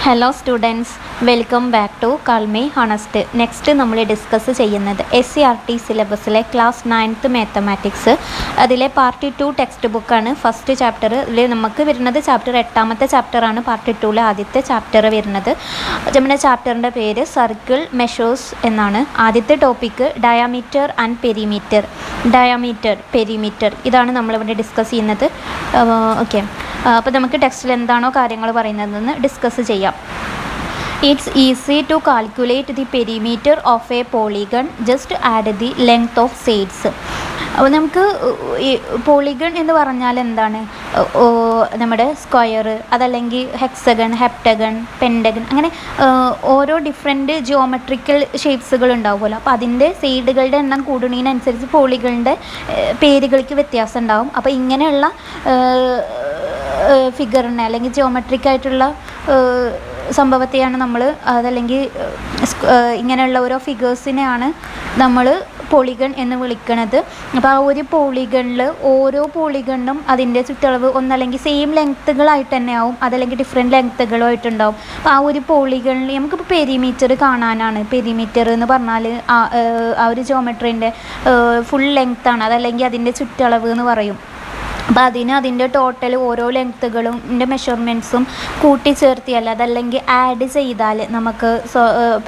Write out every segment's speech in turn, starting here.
Hello students, welcome back to calmy honest. Next നമ്മൾ discuss ചെയ്യുന്നത് SCERT സിലബസിലെ class 9th mathematics അതിലെ part 2 text ബുക്കാണ്. ഫസ്റ്റ് ചാപ്റ്റർ ഇതിൽ നമുക്ക് വരുന്നത് ചാപ്റ്റർ 8ാമത്തെ ചാപ്റ്ററാണ്. പാർട്ട് 2ലെ ആദ്യത്തെ ചാപ്റ്റർ വരുന്നത്. നമ്മുടെ ചാപ്റ്ററിൻ്റെ പേര് സർക്കിൾ മെഷേഴ്സ് എന്നാണ്. ആദ്യത്തെ topic diameter and perimeter. Perimeter ഇതാണ് നമ്മളിവിടെ ഡിസ്കസ് ചെയ്യുന്നത്. ഓക്കെ, അപ്പോൾ നമുക്ക് ടെക്സ്റ്റിൽ എന്താണോ കാര്യങ്ങൾ പറയുന്നതെന്ന് ഡിസ്കസ് ചെയ്യാം. It's easy to calculate the perimeter of a polygon. Just add the length of sides. അപ്പോൾ നമുക്ക് പോളിഗൺ എന്ന് പറഞ്ഞാൽ എന്താണ്? നമ്മുടെ സ്ക്വയർ, അതല്ലെങ്കിൽ ഹെക്സഗൺ, ഹെപ്റ്റഗൺ, പെൻറ്റഗൺ, അങ്ങനെ ഓരോ ഡിഫറെൻറ്റ് ജിയോമെട്രിക്കൽ ഷേപ്സുകൾ ഉണ്ടാവുമല്ലോ. അപ്പോൾ അതിൻ്റെ സൈഡുകളുടെ എണ്ണം കൂടുന്നതിനനുസരിച്ച് പോളിഗണിൻ്റെ പേരുകൾക്ക് വ്യത്യാസം ഉണ്ടാവും. അപ്പോൾ ഇങ്ങനെയുള്ള ഫിഗറിനെ അല്ലെങ്കിൽ ജിയോമെട്രിക് ആയിട്ടുള്ള സംഭവത്തെയാണ് നമ്മൾ, അതല്ലെങ്കിൽ ഇങ്ങനെയുള്ള ഓരോ ഫിഗേഴ്സിനെയാണ് നമ്മൾ പോളിഗൺ എന്ന് വിളിക്കുന്നത്. അപ്പോൾ ആ ഒരു പോളിഗണിൽ ഓരോ പോളിഗണിനും അതിൻ്റെ ചുറ്റളവ് ഒന്നല്ലെങ്കിൽ സെയിം ലെങ്ത്തുകളായിട്ട് തന്നെ ആവും, അതല്ലെങ്കിൽ ഡിഫറെൻറ്റ് ലെങ്ത്തുകളുമായിട്ടുണ്ടാവും. അപ്പോൾ ആ ഒരു പോളിഗണിൽ നമുക്കിപ്പോൾ പെരിമീറ്റർ കാണാനാണ്. പെരിമീറ്റർ എന്ന് പറഞ്ഞാൽ ആ ഒരു ജിയോമെട്രീൻ്റെ ഫുൾ ലെങ്ത്താണ്, അതല്ലെങ്കിൽ അതിൻ്റെ ചുറ്റളവ് എന്ന് പറയും. അപ്പോൾ അതിൻ്റെ ടോട്ടൽ ഓരോ ലെങ്ത്തുകളും മെഷർമെൻറ്റ്സും കൂട്ടിച്ചേർത്തിയാൽ, അതല്ലെങ്കിൽ ആഡ് ചെയ്താൽ നമുക്ക്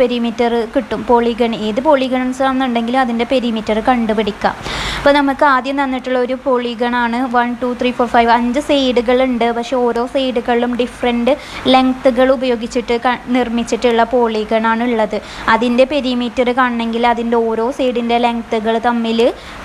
പെരിമീറ്റർ കിട്ടും. പോളിഗൺ ഏത് പോളിഗൺസ് ആണെന്നുണ്ടെങ്കിലും അതിൻ്റെ പെരിമീറ്റർ കണ്ടുപിടിക്കാം. അപ്പോൾ നമുക്ക് ആദ്യം തന്നിട്ടുള്ള ഒരു പോളിഗണാണ് 1 2 3 4 5 5 സൈഡുകളുണ്ട്. പക്ഷേ ഓരോ സൈഡുകളിലും ഡിഫറെൻറ്റ് ലെങ്ത്തുകൾ ഉപയോഗിച്ചിട്ട് നിർമ്മിച്ചിട്ടുള്ള പോളിഗണാണ് ഉള്ളത്. അതിൻ്റെ പെരിമീറ്റർ കാണണമെങ്കിൽ അതിൻ്റെ ഓരോ സൈഡിൻ്റെ ലെങ്ത്തുകൾ തമ്മിൽ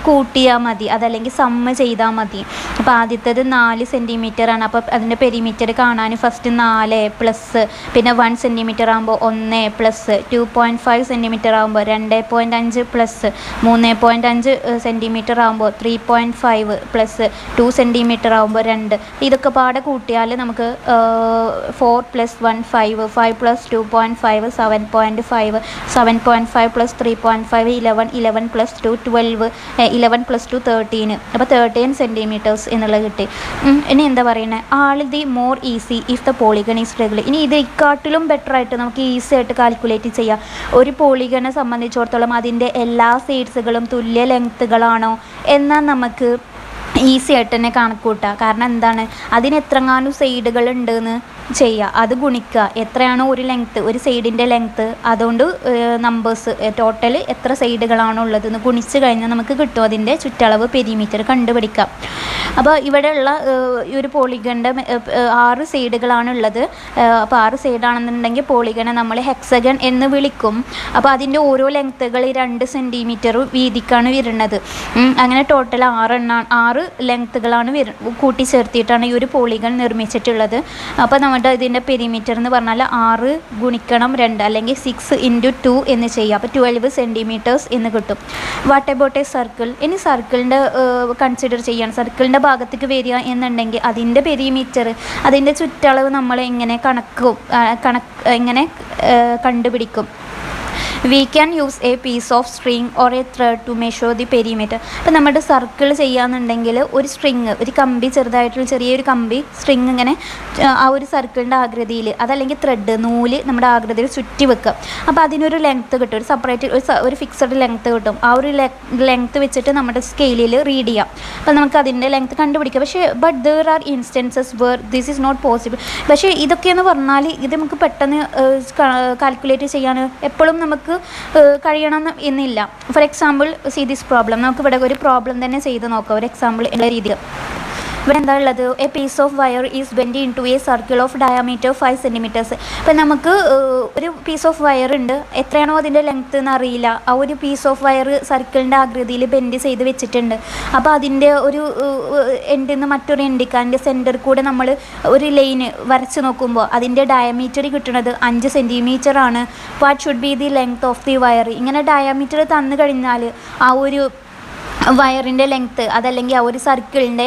കൂട്ടിയാൽ മതി, അതല്ലെങ്കിൽ സമ്മ് ചെയ്താൽ മതി. അപ്പോൾ ആദ്യത്തേത് 4 സെൻറ്റിമീറ്ററാണ്. അപ്പോൾ അതിൻ്റെ പെരിമീറ്റർ കാണാൻ ഫസ്റ്റ് 4 പ്ലസ്, പിന്നെ 1 സെൻറ്റിമീറ്റർ ആകുമ്പോൾ 1 പ്ലസ്, 2.5 സെൻറ്റിമീറ്റർ ആകുമ്പോൾ 2.5 പ്ലസ്, 3.5 സെൻറ്റിമീറ്റർ ആകുമ്പോൾ 3.5 പ്ലസ്, 2 സെൻറ്റിമീറ്റർ ആകുമ്പോൾ 2. ഇതൊക്കെ പാടെ കൂട്ടിയാൽ നമുക്ക് 4 + 1 5, 5 + 2.5 7.5, 7.5 + 3.5 11, 11 + 2 12, 11 + 2 13. അപ്പോൾ 13 സെൻറ്റിമീറ്റേഴ്സ് എന്നുള്ളത് കിട്ടി. ഇനി എന്താ പറയുന്നത്? All the more easy if the polygon is regular. ഇനി ഇതിനെക്കാട്ടിലും ബെറ്റർ ആയിട്ട് നമുക്ക് ഈസി ആയിട്ട് കാൽക്കുലേറ്റ് ചെയ്യാം. ഒരു പോളിഗണെ സംബന്ധിച്ചിടത്തോളം അതിൻ്റെ എല്ലാ സൈഡ്സുകളും തുല്യ ലെങ്ത്തുകളാണോ എന്നാൽ നമുക്ക് ഈസി ആയിട്ട് തന്നെ കണക്കൂട്ടുക. കാരണം എന്താണ്, അതിന് എത്രങ്ങാനും സൈഡുകൾ ഉണ്ടെന്ന് ചെയ്യുക, അത് ഗുണിക്കുക. എത്രയാണോ ഒരു ലെങ്ത്ത്, ഒരു സൈഡിൻ്റെ ലെങ്ത്ത്, അതുകൊണ്ട് നമ്പേഴ്സ് ടോട്ടൽ എത്ര സൈഡുകളാണോ ഉള്ളതെന്ന് ഗുണിച്ച് കഴിഞ്ഞാൽ നമുക്ക് കിട്ടും അതിൻ്റെ ചുറ്റളവ്, പെരിമീറ്റർ കണ്ടുപിടിക്കാം. അപ്പോൾ ഇവിടെയുള്ള ഈ ഒരു പോളിഗണിൻ്റെ 6 സൈഡുകളാണ് ഉള്ളത്. അപ്പോൾ 6 സൈഡാണെന്നുണ്ടെങ്കിൽ പോളിഗണെ നമ്മൾ ഹെക്സഗൺ എന്ന് വിളിക്കും. അപ്പോൾ അതിൻ്റെ ഓരോ ലെങ്ത്തുകൾ 2 സെൻറ്റിമീറ്റർ വീതിക്കാണ് വരുന്നത്. അങ്ങനെ ടോട്ടൽ 6 ലെങ്ത്തുകളാണ് കൂട്ടിച്ചേർത്തിയിട്ടാണ് ഈ ഒരു പോളിഗൺ നിർമ്മിച്ചിട്ടുള്ളത്. അപ്പോൾ നമ്മുടെ ഇതിൻ്റെ പെരിമീറ്റർ എന്ന് പറഞ്ഞാൽ 6 ഗുണിക്കണം 2, അല്ലെങ്കിൽ 6 × 2 എന്ന് ചെയ്യുക. അപ്പോൾ 12 സെൻറ്റിമീറ്റേഴ്സ് എന്ന് കിട്ടും. What about A circle? ഇനി സർക്കിളിൻ്റെ കൺസിഡർ ചെയ്യാൻ, സർക്കിളിൻ്റെ ഭാഗത്തേക്ക് വരിക എന്നുണ്ടെങ്കിൽ അതിൻ്റെ പെരിമീറ്റർ, അതിൻ്റെ ചുറ്റളവ് നമ്മൾ എങ്ങനെ എങ്ങനെ കണ്ടുപിടിക്കും? We can use a piece of string or a thread to measure the perimeter. അപ്പോൾ നമ്മുടെ സർക്കിൾ ചെയ്യാന്നുണ്ടെങ്കിൽ ഒരു സ്ട്രിങ്, ഒരു കമ്പി, ചെറിയൊരു കമ്പി സ്ട്രിങ് ഇങ്ങനെ ആ ഒരു സർക്കിളിൻ്റെ ആകൃതിയിൽ, അതല്ലെങ്കിൽ ത്രെഡ്, നൂല് നമ്മുടെ ആകൃതിയിൽ ചുറ്റി വെക്കുക. അപ്പോൾ അതിനൊരു ലെങ്ത്ത് കിട്ടും, ഒരു സെപ്പറേറ്റ് ഒരു ഫിക്സഡ് ലെങ്ത്ത് കിട്ടും. ആ ഒരു ലെങ്ത്ത് വെച്ചിട്ട് നമ്മുടെ സ്കെയിലിൽ റീഡ് ചെയ്യാം. അപ്പോൾ നമുക്ക് അതിൻ്റെ ലെങ്ത്ത് കണ്ടുപിടിക്കാം. പക്ഷേ there are instances where this is not possible. പക്ഷേ ഇതൊക്കെയെന്ന് പറഞ്ഞാൽ ഇത് നമുക്ക് പെട്ടെന്ന് കാൽക്കുലേറ്റ് ചെയ്യാൻ എപ്പോഴും നമുക്ക് കഴിയണം എന്നില്ല. For example see this problem. നമുക്ക് ഇവിടെ ഒരു പ്രോബ്ലം തന്നെ ചെയ്ത് നോക്കാം, ഒരു എക്സാമ്പിൾ എന്ന രീതിയിൽ. ഇവിടെ എന്താ ഉള്ളത്? A piece of wire is bend in to a circle of diameter 5 centimetres. അപ്പം നമുക്ക് ഒരു പീസ് ഓഫ് വയർ ഉണ്ട്, എത്രയാണോ അതിൻ്റെ ലെങ്ത്ത് എന്ന് അറിയില്ല. ആ ഒരു പീസ് ഓഫ് വയർ സർക്കിളിൻ്റെ ആകൃതിയിൽ ബെൻഡ് ചെയ്ത് വെച്ചിട്ടുണ്ട്. അപ്പോൾ അതിൻ്റെ ഒരു എൻഡിൽ നിന്ന് മറ്റൊരു എൻഡിക്ക്, അതിൻ്റെ സെൻറ്ററിൽ കൂടെ നമ്മൾ ഒരു ലൈന് വരച്ച് നോക്കുമ്പോൾ അതിൻ്റെ ഡയമീറ്റർ കിട്ടുന്നത് 5 സെൻറ്റിമീറ്റർ ആണ്. What should be the length of the wire? ഇങ്ങനെ ഡയമീറ്റർ തന്നു കഴിഞ്ഞാൽ ആ ഒരു വയറിൻ്റെ ലെങ്ത്ത് അതല്ലെങ്കിൽ ആ ഒരു സർക്കിളിൻ്റെ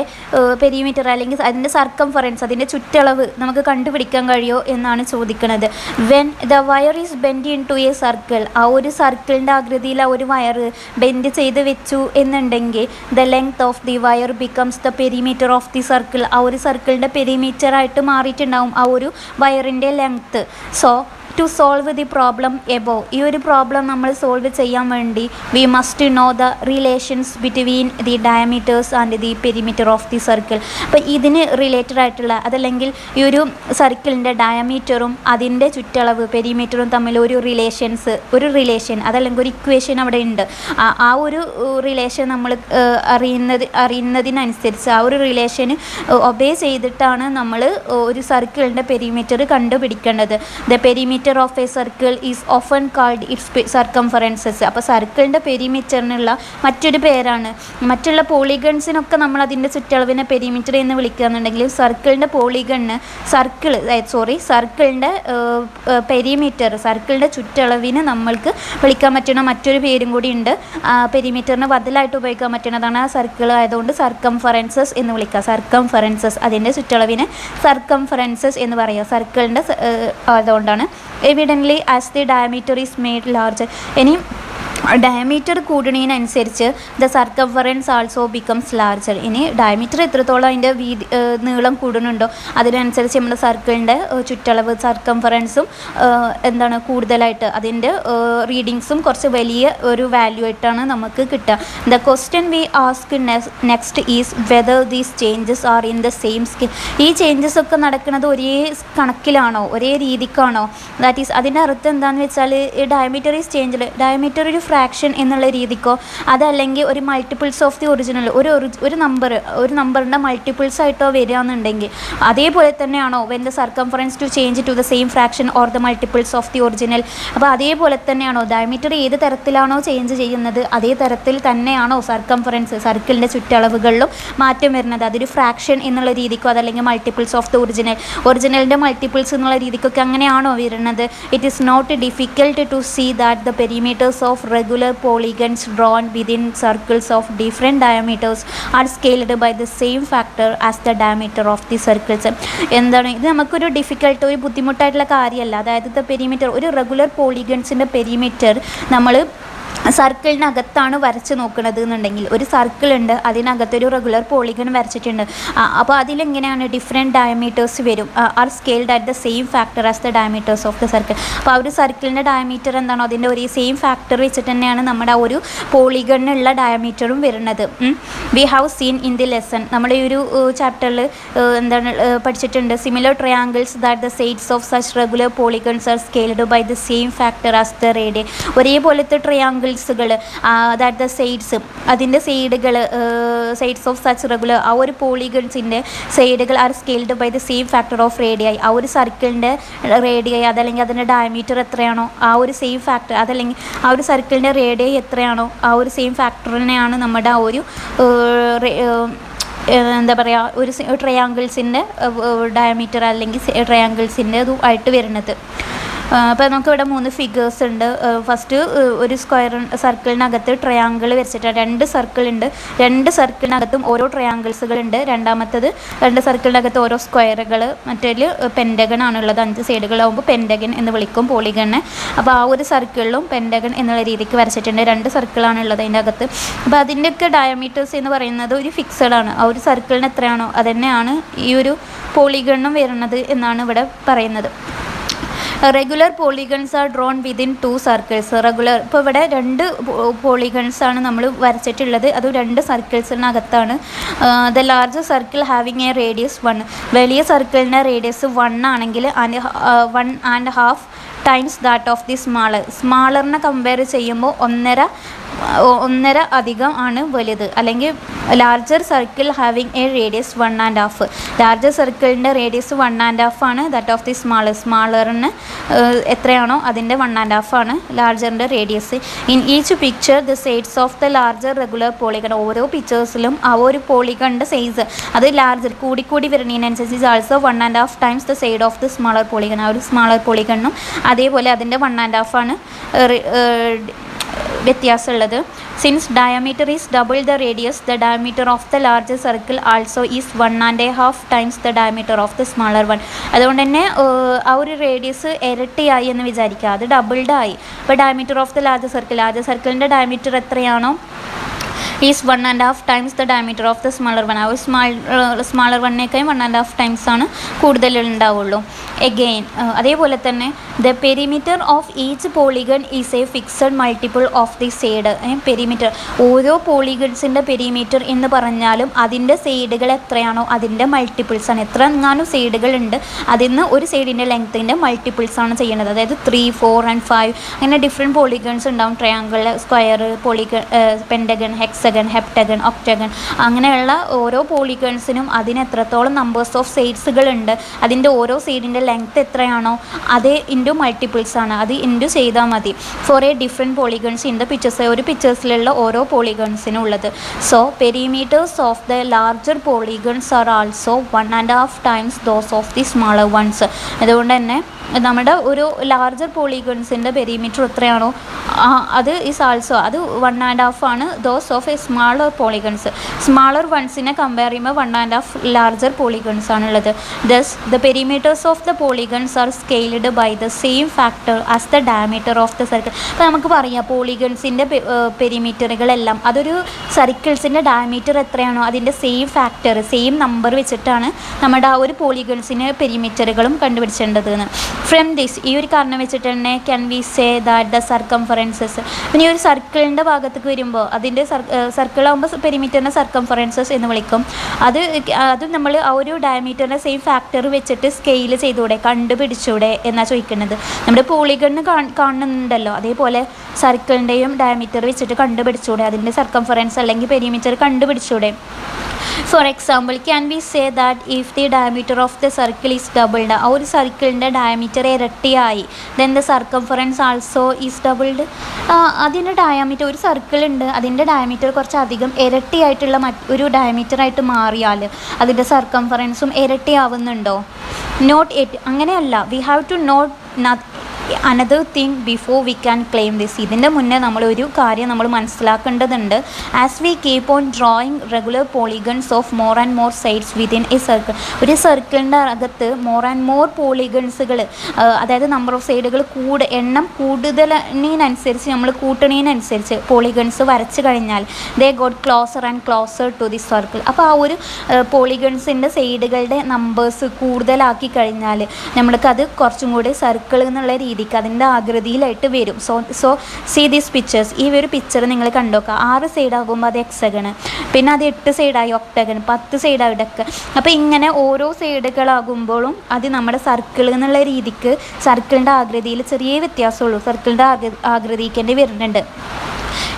പെരിമീറ്റർ അല്ലെങ്കിൽ അതിൻ്റെ സർക്കംഫറൻസ് അതിൻ്റെ ചുറ്റളവ് നമുക്ക് കണ്ടുപിടിക്കാൻ കഴിയുമോ എന്നാണ് ചോദിക്കുന്നത്. When the wire is bend in to a circle, ആ ഒരു സർക്കിളിൻ്റെ ആകൃതിയിൽ ആ ഒരു വയർ ബെൻഡ് ചെയ്ത് വെച്ചു എന്നുണ്ടെങ്കിൽ the length of the wire becomes the perimeter of the circle, ആ ഒരു സർക്കിളിൻ്റെ പെരിമീറ്ററായിട്ട് മാറിയിട്ടുണ്ടാവും ആ ഒരു വയറിൻ്റെ length. So to solve the problem above, ഈ ഒരു പ്രോബ്ലം നമ്മൾ സോൾവ് ചെയ്യാൻ വേണ്ടി we must know the relations between the diameters and the perimeter of the circle. അപ്പോൾ ഇതിന് റിലേറ്റഡ് ആയിട്ടുള്ള അതല്ലെങ്കിൽ ഈ ഒരു സർക്കിളിൻ്റെ ഡയമീറ്ററും അതിൻ്റെ ചുറ്റളവ് പെരിമീറ്ററും തമ്മിൽ ഒരു റിലേഷൻ അതല്ലെങ്കിൽ ഒരു ഇക്വേഷൻ അവിടെ ഉണ്ട്. ആ ഒരു റിലേഷൻ നമ്മൾ അറിയുന്നതിനനുസരിച്ച് ആ ഒരു റിലേഷന് ഒബേ ചെയ്തിട്ടാണ് നമ്മൾ ഒരു സർക്കിളിൻ്റെ പെരിമീറ്റർ കണ്ടുപിടിക്കേണ്ടത്. The perimeter of A circle is often called it's circumferences. അപ്പോൾ സർക്കിളിൻ്റെ പെരിമീറ്ററിനുള്ള മറ്റൊരു പേരാണ്. മറ്റുള്ള പോളിഗൺസിനൊക്കെ നമ്മൾ അതിൻ്റെ ചുറ്റളവിനെ പെരിമീറ്റർ എന്ന് വിളിക്കുകയെന്നുണ്ടെങ്കിൽ സർക്കിളിൻ്റെ പോളിഗണിന് സർക്കിളിൻ്റെ പെരിമീറ്റർ സർക്കിളിൻ്റെ ചുറ്റളവിന് നമ്മൾക്ക് വിളിക്കാൻ പറ്റുന്ന മറ്റൊരു പേരും കൂടി ഉണ്ട്. പെരിമീറ്ററിന് ബദലായിട്ട് ഉപയോഗിക്കാൻ പറ്റുന്നതാണ് ആ സർക്കിൾ ആയതുകൊണ്ട് സർക്കംഫറൻസസ് എന്ന് വിളിക്കുക. സർക്കംഫറൻസസ് അതിൻ്റെ ചുറ്റളവിനെ സർക്കംഫറൻസസ് എന്ന് പറയുക സർക്കിളിൻ്റെ ആയതുകൊണ്ടാണ്. Evidently as the diameter is made larger, ഇനി ഡയമീറ്റർ കൂടുന്നതിനനുസരിച്ച് the circumference also becomes larger. ഇനി ഡയമീറ്റർ എത്രത്തോളം അതിൻ്റെ നീളം കൂടുന്നുണ്ടോ അതിനനുസരിച്ച് നമ്മുടെ സർക്കിളിൻ്റെ ചുറ്റളവ് സർക്കംഫറൻസും കൂടുതലായിട്ട് അതിൻ്റെ റീഡിങ്സും കുറച്ച് വലിയ ഒരു വാല്യൂ ആയിട്ടാണ് നമുക്ക് കിട്ടുക. The question V ask next is whether these changes are in the same scale. ഈ ചേഞ്ചസ് ഒക്കെ നടക്കുന്നത് ഒരേ കണക്കിലാണോ ഒരേ രീതിക്കാണോ? ദാറ്റ് ഈസ് അതിൻ്റെ അർത്ഥം എന്താണെന്ന് വെച്ചാൽ ഡയമീറ്റർ ഈസ് ചേഞ്ച് ഡയമീറ്റർ ഒരു ഫ്രാക്ഷൻ എന്നുള്ള രീതിക്കോ അതല്ലെങ്കിൽ ഒരു മൾട്ടിപ്പിൾസ് ഓഫ് ദി ഒറിജിനൽ ഒരു നമ്പറിൻ്റെ മൾട്ടിപ്പിൾസ് ആയിട്ടോ വരികയെന്നുണ്ടെങ്കിൽ അതേപോലെ തന്നെയാണോ when the circumference to change to the same fraction or the multiples of the original. അപ്പോൾ അതേപോലെ തന്നെയാണോ ഡയമീറ്റർ ഏത് തരത്തിലാണോ ചേഞ്ച് ചെയ്യുന്നത് അതേ തരത്തിൽ തന്നെയാണോ സർക്കംഫറൻസ് സർക്കിളിൻ്റെ ചുറ്റളവുകളിലും മാറ്റം വരുന്നത്. അതൊരു ഫ്രാക്ഷൻ എന്നുള്ള രീതിക്കോ അതല്ലെങ്കിൽ മൾട്ടിപ്പിൾസ് ഓഫ് ദ ഒറിജിനലിൻ്റെ മൾട്ടിപ്പിൾസ് എന്നുള്ള രീതിക്കൊക്കെ അങ്ങനെയാണോ വരുന്നത്? It is not difficult to see that the perimeters of regular polygons drawn within circles of different diameters are scaled by the same factor as the diameter of the circles. എന്താണ് ഇത് നമുക്കൊരു ഒരു ബുദ്ധിമുട്ടായിട്ടുള്ള കാര്യമല്ല. അതായത് പെരിമീറ്റർ ഒരു regular പോളിഗൺസിൻ്റെ perimeter നമ്മൾ സർക്കിളിനകത്താണ് വരച്ച് നോക്കുന്നത് എന്നുണ്ടെങ്കിൽ ഒരു സർക്കിളുണ്ട് അതിനകത്തൊരു റെഗുലർ പോളിഗൺ വരച്ചിട്ടുണ്ട്. അപ്പോൾ അതിലെങ്ങനെയാണ് ഡിഫറെൻറ്റ് ഡയമീറ്റേഴ്സ് വരും are scaled at the same factor as the diameters of the circle. അപ്പോൾ ആ ഒരു സർക്കിളിൻ്റെ ഡയമീറ്റർ എന്താണോ അതിൻ്റെ ഒരേ സെയിം ഫാക്ടർ വെച്ചിട്ട് തന്നെയാണ് നമ്മുടെ ആ ഒരു പോളിഗണിനുള്ള ഡയമീറ്ററും വരുന്നത്. We have seen in the lesson നമ്മുടെ ഈ ഒരു ചാപ്റ്ററിൽ പഠിച്ചിട്ടുണ്ട്. Similar triangles that the sides of such regular polygons are scaled by the same factor as the radian. ഒരേപോലത്തെ ട്രയാങ്കിൾസുകൾ ദാറ്റ് ദ സൈഡ്സ് അതിൻ്റെ സൈഡ്സ് ഓഫ് സച്ച് റെഗുലർ ആ ഒരു പോളിഗൺസിൻ്റെ സൈഡുകൾ are scaled by the same factor of റേഡിയായി. ആ ഒരു സർക്കിളിൻ്റെ റേഡിയായി അതല്ലെങ്കിൽ അതിൻ്റെ ഡയമീറ്റർ എത്രയാണോ ആ ഒരു സെയിം ഫാക്ടർ അതല്ലെങ്കിൽ ആ ഒരു സർക്കിളിൻ്റെ റേഡിയായി എത്രയാണോ ആ ഒരു സെയിം ഫാക്ടറിനെയാണ് നമ്മുടെ ആ ഒരു ഒരു ട്രയാങ്കിൾസിൻ്റെ ഡയമീറ്റർ അല്ലെങ്കിൽ ട്രയാങ്കിൾസിൻ്റെ ആയിട്ട് വരുന്നത്. അപ്പോൾ നമുക്കിവിടെ 3 ഫിഗേഴ്സ് ഉണ്ട്. ഫസ്റ്റ് ഒരു സർക്കിളിനകത്ത് ട്രയാങ്കിൾ വരച്ചിട്ട് 2 സർക്കിളുണ്ട്. 2 സർക്കിളിനകത്തും ഓരോ ട്രയാങ്കിൾസുകളുണ്ട്. രണ്ടാമത്തത് 2 സർക്കിളിനകത്ത് ഓരോ സ്ക്വയറുകൾ മറ്റേതിൽ പെൻറ്റഗൺ ആണുള്ളത്. 5 സൈഡുകളാകുമ്പോൾ പെൻറ്റഗൺ എന്ന് വിളിക്കും പോളിഗണ്. അപ്പോൾ ആ ഒരു സർക്കിളിലും പെൻറ്റഗൺ എന്നുള്ള രീതിക്ക് വരച്ചിട്ടുണ്ട്. 2 സർക്കിളാണുള്ളത് അതിൻ്റെ അകത്ത്. അപ്പോൾ അതിൻ്റെയൊക്കെ ഡയമീറ്റേഴ്സ് എന്ന് പറയുന്നത് ഒരു ഫിക്സഡ് ആണ്. ആ ഒരു സർക്കിളിന് എത്രയാണോ അതുതന്നെയാണ് ഈ ഒരു പോളിഗണും വരുന്നത് എന്നാണ് ഇവിടെ പറയുന്നത്. Regular polygons are drawn within 2 circles. Regular ഇപ്പോൾ ഇവിടെ 2 പോളിഗൺസാണ് നമ്മൾ വരച്ചിട്ടുള്ളത്. അത് 2 സർക്കിൾസിനകത്താണ്. The large circle having a radius 1. വലിയ സർക്കിളിൻ്റെ റേഡിയസ് 1 ആണെങ്കിൽ 1.5 ടൈംസ് ദാറ്റ് ഓഫ് ദി സ്മാളറിനെ കമ്പയർ ചെയ്യുമ്പോൾ 1.5 അധികം ആണ് വലുത്. അല്ലെങ്കിൽ larger circle having a radius 1.5. Larger സർക്കിളിൻ്റെ റേഡിയസ് 1.5 ആണ്. ദാറ്റ് ഓഫ് ദി സ്മാളറിന് എത്രയാണോ അതിൻ്റെ 1.5 ആണ് ലാർജറിൻ്റെ radius. In each picture the sides of the larger regular polygon. ഓരോ പിക്ചേഴ്സിലും ആ ഒരു പോളിഗണിൻ്റെ സൈസ് അത് ലാർജർ കൂടി വരുന്നതിനനുസരിച്ച് also 1.5 times the side of the smaller polygon. ആ ഒരു സ്മാളർ പോളിഗണും അതേപോലെ അതിൻ്റെ 1.5 ആണ് വ്യത്യാസമുള്ളത്. Since diameter is double the radius, the diameter of the larger circle also is 1.5 times the diameter of the smaller one. അതുകൊണ്ട് തന്നെ ആ ഒരു റേഡിയസ് ഇരട്ടിയായി എന്ന് വിചാരിക്കുക, അത് ഡബിൾഡ് ആയി. അപ്പോൾ ഡയമീറ്റർ ഓഫ് ദ ലാർജർ സർക്കിളിൻ്റെ ഡയമീറ്റർ എത്രയാണോ is 1.5 times the diameter of the smaller one. ആ ഒരു സ്മാളർ വണ്ണേക്കാളും 1.5 ടൈംസ് ആണ് കൂടുതൽ ഉണ്ടാവുള്ളൂ. എഗെയിൻ അതേപോലെ തന്നെ the perimeter of each polygon is A fixed multiple of the side. Perimeter, ഓരോ പോളിഗൺസിൻ്റെ പെരിമീറ്റർ എന്ന് പറഞ്ഞാലും അതിൻ്റെ സൈഡുകൾ എത്രയാണോ അതിൻ്റെ മൾട്ടിപ്പിൾസ് ആണ്. എത്ര എങ്ങാനും സൈഡുകൾ ഉണ്ട് അതിൽ നിന്ന് ഒരു സൈഡിൻ്റെ ലെങ്ത്തിൻ്റെ മൾട്ടിപ്പിൾസ് ആണ് ചെയ്യുന്നത്. അതായത് 3, 4 and 5 അങ്ങനെ ഡിഫറെൻറ്റ് പോളിഗൺസ് ഉണ്ടാവും. Triangle, square, pentagon, hexagon, heptagon, octagon, അങ്ങനെയുള്ള ഓരോ പോളിഗൺസിനും അതിന് എത്രത്തോളം നമ്പേഴ്സ് ഓഫ് സൈഡ്സുകൾ ഉണ്ട്, അതിൻ്റെ ഓരോ സൈഡിൻ്റെ ലെങ്ത്ത് എത്രയാണോ അതേ ഇൻറ്റു മൾട്ടിപ്പിൾസ് ആണ്, അത് ഇൻറ്റു ചെയ്താൽ മതി. For a different polygons in the pictures, ഒരു പിക്ചേഴ്സിലുള്ള ഓരോ പോളിഗൺസിനും ഉള്ളത്. So perimeters of the larger polygons are also 1.5 times those of the smaller ones. അതുകൊണ്ട് തന്നെ നമ്മുടെ ഒരു ലാർജർ പോളിഗൺസിൻ്റെ പെരിമീറ്റർ എത്രയാണോ അത് ഈസ് ആൾസോ അത് 1.5 ആണ് those of a smaller polygons. Smaller വൺസിനെ കമ്പയർ ചെയ്യുമ്പോൾ 1.5 ലാർജർ പോളിഗൺസ് ആണുള്ളത്. Thus the perimeters of the polygons are scaled by the same factor as the diameter of the circle. അപ്പോൾ നമുക്ക് പറയാം പോളിഗൺസിൻ്റെ പെരിമീറ്ററുകളെല്ലാം അതൊരു സർക്കിൾസിൻ്റെ ഡയമീറ്റർ എത്രയാണോ അതിൻ്റെ സെയിം ഫാക്ടർ, സെയിം നമ്പർ വെച്ചിട്ടാണ് നമ്മുടെ ആ ഒരു പോളിഗൺസിന് പെരിമീറ്ററുകളും കണ്ടുപിടിച്ചേണ്ടതെന്ന്. ഫ്രം ദിസ്, ഈ ഒരു കാരണം വെച്ചിട്ട് തന്നെ can we say that the circumferences. പിന്നെ ഈ ഒരു സർക്കിളിൻ്റെ ഭാഗത്തേക്ക് വരുമ്പോൾ അതിൻ്റെ സർക്കിളാകുമ്പോൾ പെരിമീറ്ററിൻ്റെ സർക്കംഫറൻസസ് എന്ന് വിളിക്കും. അത് നമ്മൾ ആ ഒരു ഡയമീറ്ററിൻ്റെ സെയിം ഫാക്ടർ വെച്ചിട്ട് സ്കെയിൽ ചെയ്തുകൂടെ, കണ്ടുപിടിച്ചൂടെ എന്നാണ് ചോദിക്കുന്നത്. നമ്മുടെ പോളിഗണ് കാണുന്നുണ്ടല്ലോ, അതേപോലെ സർക്കിളിൻ്റെയും ഡയമീറ്റർ വെച്ചിട്ട് കണ്ടുപിടിച്ചൂടെ, അതിൻ്റെ സർക്കംഫറൻസ് അല്ലെങ്കിൽ പെരിമീറ്റർ കണ്ടുപിടിച്ചൂടെ. For example can be say that if the diameter of the circle is doubled, ആ ഒരു സർക്കിളിൻ്റെ ഡയമീറ്റർ ഇരട്ടിയായി, then the circumference also is doubled. അതിൻ്റെ ഡയമീറ്റർ, ഒരു സർക്കിൾ ഉണ്ട് അതിൻ്റെ ഡയമീറ്റർ കുറച്ചധികം ഇരട്ടിയായിട്ടുള്ള ഒരു ഡയമീറ്ററായിട്ട് മാറിയാൽ അതിൻ്റെ സർക്കംഫറൻസും ഇരട്ടിയാവുന്നുണ്ടോ? നോട്ട് എറ്റ്, അങ്ങനെയല്ല. We have to note another thing before we can claim this. ഇതിൻ്റെ മുന്നേ നമ്മളൊരു കാര്യം നമ്മൾ മനസ്സിലാക്കേണ്ടതുണ്ട്. As we keep on drawing regular polygons of more and more sides within A circle, ഒരു സർക്കിളിൻ്റെ അകത്ത് മോർ ആൻഡ് മോർ പോളിഗൺസുകൾ, അതായത് നമ്പർ ഓഫ് സൈഡുകൾ എണ്ണം കൂടുതലിനനുസരിച്ച് നമ്മൾ കൂട്ടണതിനനുസരിച്ച് പോളിഗൺസ് വരച്ച് കഴിഞ്ഞാൽ they got closer and closer to the circle. അപ്പോൾ ആ ഒരു പോളിഗൺസിൻ്റെ സൈഡുകളുടെ നമ്പേഴ്സ് കൂടുതലാക്കി കഴിഞ്ഞാൽ നമ്മൾക്കത് കുറച്ചും കൂടി സർക്കിൾ എന്നുള്ള രീതിക്ക് അതിൻ്റെ ആകൃതിയിലായിട്ട് വരും. സോ സീ ദീസ് പിക്ചേഴ്സ്, ഈ ഒരു പിക്ചർ നിങ്ങൾ കണ്ടുനോക്കുക. 6 സൈഡാകുമ്പോൾ അത് ഹെക്സഗണ്, പിന്നെ അത് 8 സൈഡായി ഒക്ടഗൺ, 10 സൈഡായി ഡെക്ക്. അപ്പോൾ ഇങ്ങനെ ഓരോ സൈഡുകളാകുമ്പോഴും അത് നമ്മുടെ സർക്കിൾ എന്നുള്ള രീതിക്ക് സർക്കിളിൻ്റെ ആകൃതിയിൽ ചെറിയ വ്യത്യാസമുള്ളൂ, സർക്കിളിൻ്റെ ആകൃതിക്ക് തന്നെ വരുന്നുണ്ട്.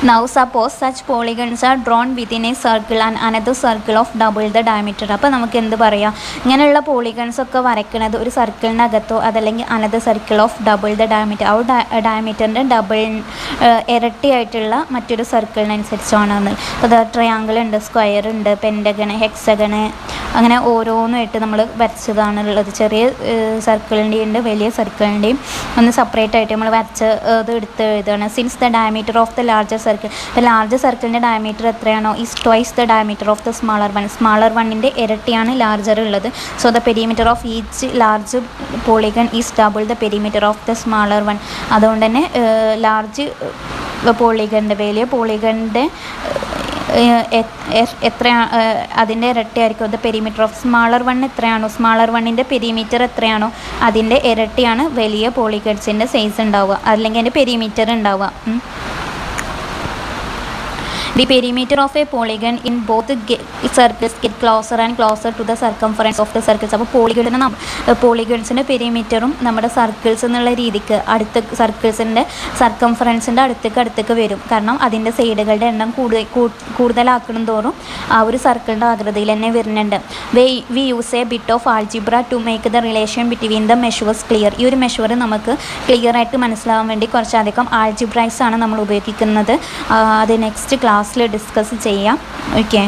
Now suppose such polygons are drawn within a circle and another circle of double the diameter. അപ്പോൾ നമുക്ക് എന്ത് പറയാം, ഇങ്ങനെയുള്ള പോളിഗൺസ് ഒക്കെ വരയ്ക്കുന്നത് ഒരു സർക്കിളിനകത്തോ അതല്ലെങ്കിൽ another circle of double the diameter, ആ ഡയമീറ്ററിൻ്റെ ഡബിൾ ഇരട്ടിയായിട്ടുള്ള മറ്റൊരു സർക്കിളിനനുസരിച്ചാണെന്ന്. അപ്പോൾ ട്രയാങ്കിൾ ഉണ്ട്, സ്ക്വയർ ഉണ്ട്, പെൻറ്റഗണ്, ഹെക്സഗണ്, അങ്ങനെ ഓരോന്നുമായിട്ട് നമ്മൾ വരച്ചതാണുള്ളത്. ചെറിയ സർക്കിളിൻ്റെയും ഉണ്ട്, വലിയ സർക്കിളിൻ്റെയും ഒന്ന് സെപ്പറേറ്റ് ആയിട്ട് നമ്മൾ വരച്ച് ഇത് എടുത്ത് എഴുതുകയാണ്. Since the diameter of the larger circle, ഇപ്പോൾ ലാർജർ സർക്കിളിൻ്റെ ഡയമീറ്റർ എത്രയാണോ is twice the diameter of the smaller one, smaller വണ്ണിൻ്റെ ഇരട്ടിയാണ് ലാർജർ ഉള്ളത്. So the perimeter of each large polygon is double the perimeter of the smaller one. അതുകൊണ്ട് തന്നെ large പോളിഗണിൻ്റെ, വലിയ പോളിഗണിൻ്റെ എത്ര അതിൻ്റെ ഇരട്ടിയായിരിക്കും the perimeter of smaller one എത്രയാണോ, സ്മാളർ വണ്ണിൻ്റെ പെരിമീറ്റർ എത്രയാണോ അതിൻ്റെ ഇരട്ടിയാണ് വലിയ പോളിഗൺസിൻ്റെ സൈസ് ഉണ്ടാവുക, അല്ലെങ്കിൽ അതിൻ്റെ പെരിമീറ്റർ ഉണ്ടാവുക. The perimeter of a polygon in both circles get closer and closer to the circumference of the circles. അപ്പോൾ പോളിഗൺസിൻ്റെ പെരിമീറ്ററും നമ്മുടെ സർക്കിൾസ് എന്നുള്ള രീതിക്ക് അടുത്ത് സർക്കിൾസിൻ്റെ സർക്കംഫറൻസിൻ്റെ അടുത്തേക്ക് വരും. കാരണം അതിൻ്റെ സൈഡുകളുടെ എണ്ണം കൂടുതലാക്കണം തോറും ആ ഒരു സർക്കിളിൻ്റെ ആകൃതിയിൽ തന്നെ വരുന്നുണ്ട്. We use a bit of algebra to make the relation between the measures clear. ഈ ഒരു മെഷർ നമുക്ക് ക്ലിയർ ആയിട്ട് മനസ്സിലാവാൻ വേണ്ടി കുറച്ചധികം ആൾജിബ്രൈസ് ആണ് നമ്മൾ ഉപയോഗിക്കുന്നത്. അത് നെക്സ്റ്റ് ക്ലാസ്സിൽ ഡിസ്കസ് ചെയ്യാം. ഓക്കെ.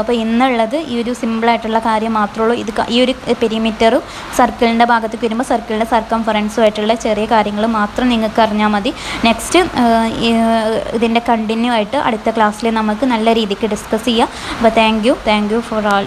അപ്പോൾ ഇന്നുള്ളത് ഈ ഒരു സിമ്പിളായിട്ടുള്ള കാര്യം മാത്രമേ ഉള്ളൂ. ഇത് ഈ ഒരു പെരിമീറ്ററും സർക്കിളിൻ്റെ ഭാഗത്തേക്ക് വരുമ്പോൾ സർക്കിളിൻ്റെ സർക്കംഫറൻസുമായിട്ടുള്ള ചെറിയ കാര്യങ്ങൾ മാത്രം നിങ്ങൾക്ക് അറിഞ്ഞാൽ മതി. നെക്സ്റ്റ് ഇതിൻ്റെ കണ്ടിന്യൂ ആയിട്ട് അടുത്ത ക്ലാസ്സിൽ നമുക്ക് നല്ല രീതിക്ക് ഡിസ്കസ് ചെയ്യാം. അപ്പോൾ താങ്ക് യു ഫോർ ആൾ.